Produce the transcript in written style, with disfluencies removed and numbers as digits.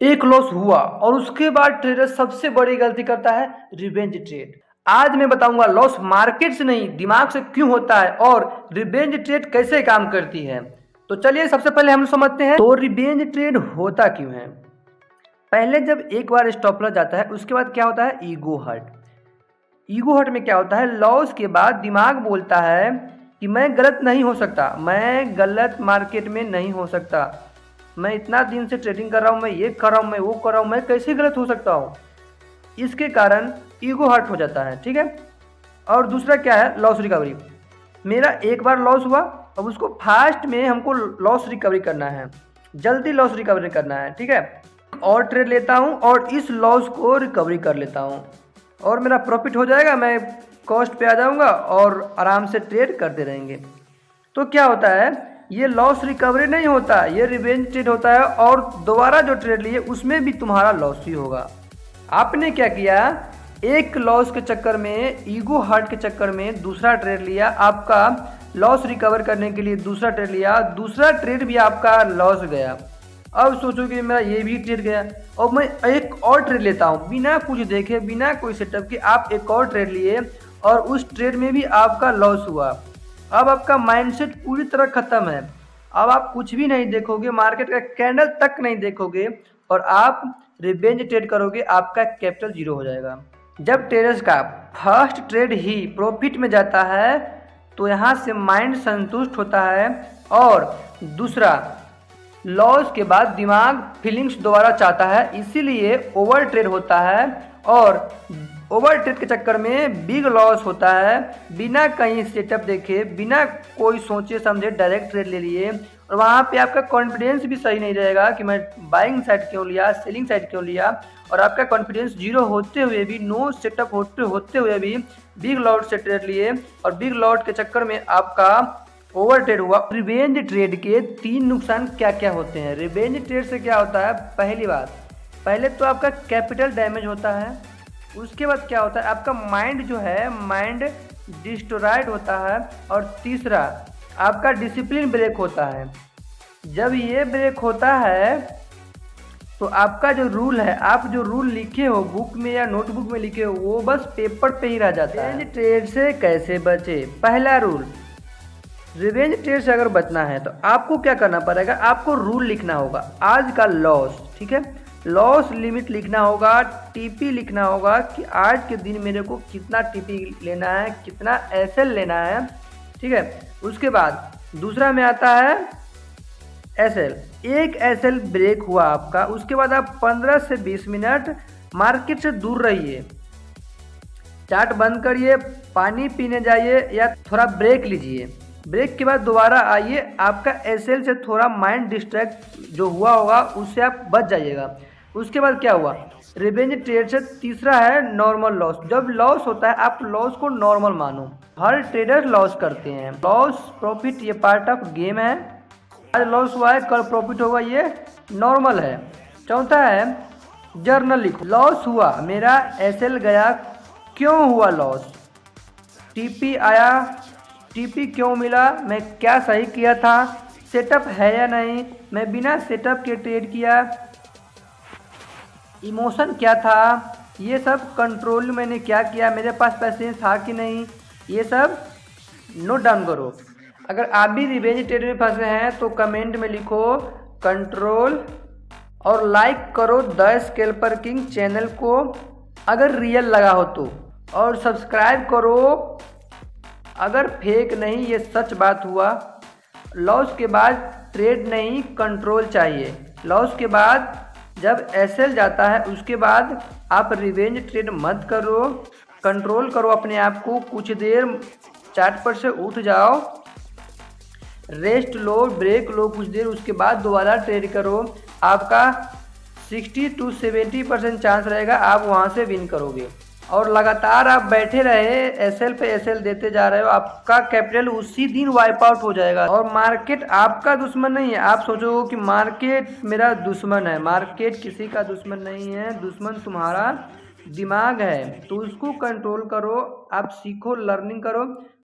एक लॉस हुआ और उसके बाद ट्रेडर सबसे बड़ी गलती करता है रिवेंज ट्रेड। आज मैं बताऊंगा लॉस मार्केट से नहीं दिमाग से क्यों होता है और रिवेंज ट्रेड कैसे काम करती है। तो चलिए सबसे पहले हम समझते हैं तो रिवेंज ट्रेड होता क्यों है। पहले जब एक बार स्टॉप लॉस जाता है उसके बाद क्या होता है ईगो हर्ट। ईगो हर्ट में क्या होता है लॉस के बाद दिमाग बोलता है कि मैं गलत नहीं हो सकता, मैं गलत मार्केट में नहीं हो सकता, मैं इतना दिन से ट्रेडिंग कर रहा हूँ, मैं ये कर रहा हूँ, मैं वो कर रहा हूँ, मैं कैसे गलत हो सकता हूँ। इसके कारण ईगो हर्ट हो जाता है। ठीक है। और दूसरा क्या है लॉस रिकवरी। मेरा एक बार लॉस हुआ, अब उसको फास्ट में हमको लॉस रिकवरी करना है, जल्दी लॉस रिकवरी करना है। ठीक है। और ट्रेड लेता हूँ और इस लॉस को रिकवरी कर लेता हूँ और मेरा प्रॉफिट हो जाएगा, मैं कॉस्ट पे आ जाऊँगा और आराम से ट्रेड करते रहेंगे। तो क्या होता है ये लॉस रिकवरी नहीं होता, ये रिवेंज ट्रेड होता है और दोबारा जो ट्रेड लिए उसमें भी तुम्हारा लॉस ही होगा। आपने क्या किया, एक लॉस के चक्कर में, ईगो हर्ट के चक्कर में दूसरा ट्रेड लिया, आपका लॉस रिकवर करने के लिए दूसरा ट्रेड लिया, दूसरा ट्रेड भी आपका लॉस गया। अब सोचो कि मेरा ये भी ट्रेड गया और मैं एक और ट्रेड लेता हूँ, बिना कुछ देखे, बिना कोई सेटअप के आप एक और ट्रेड लिए और उस ट्रेड में भी आपका लॉस हुआ। अब आपका माइंडसेट पूरी तरह खत्म है, अब आप कुछ भी नहीं देखोगे, मार्केट का कैंडल तक नहीं देखोगे और आप रिवेंज ट्रेड करोगे, आपका कैपिटल जीरो हो जाएगा। जब ट्रेडर्स का फर्स्ट ट्रेड ही प्रॉफिट में जाता है तो यहाँ से माइंड संतुष्ट होता है और दूसरा लॉस के बाद दिमाग फीलिंग्स दोबारा चाहता है, इसीलिए ओवर ट्रेड होता है और ओवर ट्रेड के चक्कर में बिग लॉस होता है। बिना कहीं सेटअप देखे, बिना कोई सोचे समझे डायरेक्ट ट्रेड ले लिए और वहाँ पे आपका कॉन्फिडेंस भी सही नहीं रहेगा कि मैं बाइंग साइड क्यों लिया, सेलिंग साइड क्यों लिया, और आपका कॉन्फिडेंस जीरो होते हुए भी, नो सेटअप होते हुए भी बिग लॉट से ट्रेड लिए और बिग लॉट के चक्कर में आपका ओवर ट्रेड हुआ। रिवेंज ट्रेड के 3 नुकसान क्या क्या होते हैं। रिवेंज ट्रेड से क्या होता है, पहली बात, पहले तो आपका कैपिटल डैमेज होता है, उसके बाद क्या होता है आपका माइंड जो है, माइंड डिस्ट्रॉयड होता है, और तीसरा आपका डिसिप्लिन ब्रेक होता है। जब ये ब्रेक होता है तो आपका जो रूल है, आप जो रूल लिखे हो बुक में या नोटबुक में लिखे हो, वो बस पेपर पे ही रह जाता है। रिवेंज ट्रेड से कैसे बचे। पहला रूल, रिवेंज ट्रेड से अगर बचना है तो आपको क्या करना पड़ेगा, आपको रूल लिखना होगा। आज का लॉस, ठीक है, लॉस लिमिट लिखना होगा, टीपी लिखना होगा कि आज के दिन मेरे को कितना टीपी लेना है, कितना एसएल लेना है। ठीक है। उसके बाद दूसरा में आता है एसएल। एक एसएल ब्रेक हुआ आपका, उसके बाद आप 15 से 20 मिनट मार्केट से दूर रहिए, चार्ट बंद करिए, पानी पीने जाइए या थोड़ा ब्रेक लीजिए। ब्रेक के बाद दोबारा आइए, आपका एसएल से थोड़ा माइंड डिस्ट्रैक्ट जो हुआ होगा उससे आप बच जाइएगा। उसके बाद क्या हुआ, रिवेंज ट्रेड से तीसरा है नॉर्मल लॉस। जब लॉस होता है आप लॉस को नॉर्मल मानो, हर ट्रेडर लॉस करते हैं, लॉस प्रॉफिट ये पार्ट ऑफ गेम है। आज लॉस हुआ है, कल प्रॉफिट होगा, ये नॉर्मल है। चौथा है जर्नल लिखो, लॉस हुआ, मेरा एसएल गया, क्यों हुआ लॉस, टीपी आया, टीपी क्यों मिला, मैं क्या सही किया था, सेटअप है या नहीं, मैं बिना सेटअप के ट्रेड किया, इमोशन क्या था, ये सब कंट्रोल मैंने क्या किया, मेरे पास पैसे था कि नहीं, ये सब नोट डाउन करो। अगर आप भी रिवेंज ट्रेड में फंसे हैं तो कमेंट में लिखो कंट्रोल और लाइक करो द स्कैल्पर किंग चैनल को अगर रियल लगा हो तो, और सब्सक्राइब करो अगर फेक नहीं, ये सच बात हुआ। लॉस के बाद ट्रेड नहीं, कंट्रोल चाहिए। लॉस के बाद जब एसएल जाता है उसके बाद आप रिवेंज ट्रेड मत करो, कंट्रोल करो अपने आप को, कुछ देर चार्ट पर से उठ जाओ, रेस्ट लो, ब्रेक लो कुछ देर, उसके बाद दोबारा ट्रेड करो। आपका 60 to 70% चांस रहेगा आप वहाँ से विन करोगे। और लगातार आप बैठे रहे एसएल पे एसएल देते जा रहे हो, आपका कैपिटल उसी दिन वाइप आउट हो जाएगा। और मार्केट आपका दुश्मन नहीं है, आप सोचोगे कि मार्केट मेरा दुश्मन है, मार्केट किसी का दुश्मन नहीं है, दुश्मन तुम्हारा दिमाग है। तो उसको कंट्रोल करो, आप सीखो, लर्निंग करो।